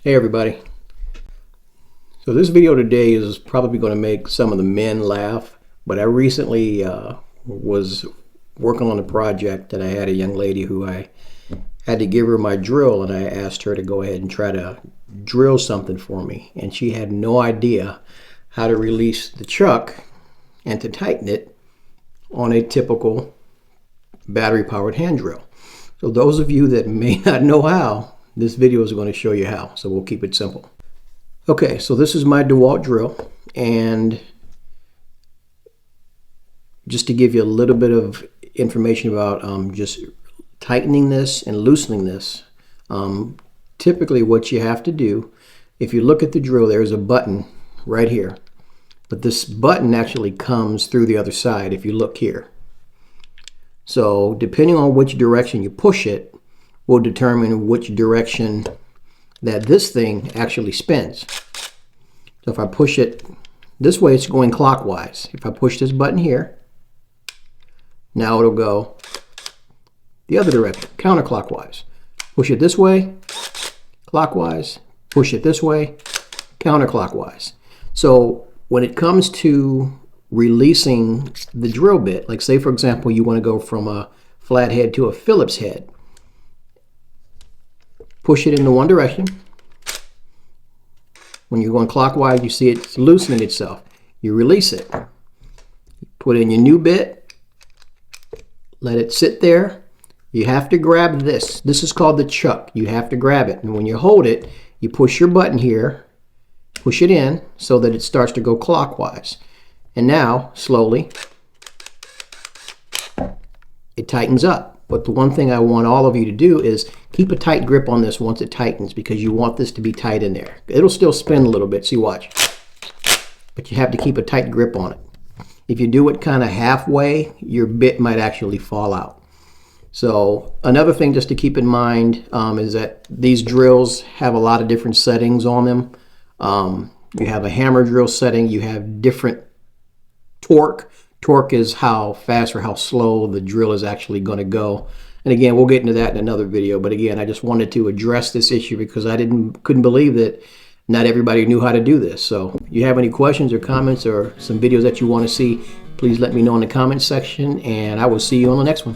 Hey everybody. So this video today is probably going to make some of the men laugh, but I recently was working on a project that I had a young lady who I had to give her my drill, and I asked her to go ahead and try to drill something for me, and she had no idea how to release the chuck and to tighten it on a typical battery powered hand drill. So those of you that may not know how, this video is going to show you how, so we'll keep it simple. Okay, so this is my DeWalt drill, and just to give you a little bit of information about just tightening this and loosening this, typically what you have to do, if you look at the drill, there's a button right here, but this button actually comes through the other side if you look here. So depending on which direction you push it will determine which direction that this thing actually spins. So if I push it this way, it's going clockwise. If I push this button here, now it'll go the other direction, counterclockwise. Push it this way, clockwise. Push it this way, counterclockwise. So when it comes to releasing the drill bit, like say for example you want to go from a flathead to a Phillips head, push it into one direction. When you're going clockwise, you see it's loosening itself. You release it. Put in your new bit. Let it sit there. You have to grab this. This is called the chuck. You have to grab it. And when you hold it, you push your button here. Push it in so that it starts to go clockwise. And now, slowly, it tightens up. But the one thing I want all of you to do is keep a tight grip on this once it tightens, because you want this to be tight in there. It'll still spin a little bit, see, watch. But you have to keep a tight grip on it. If you do it kind of halfway, your bit might actually fall out. So another thing just to keep in mind is that these drills have a lot of different settings on them. You have a hammer drill setting, you have different torque. Torque is how fast or how slow the drill is actually going to go. And again, we'll get into that in another video. But again, I just wanted to address this issue because I couldn't believe that not everybody knew how to do this. So if you have any questions or comments or some videos that you want to see, please let me know in the comments section, and I will see you on the next one.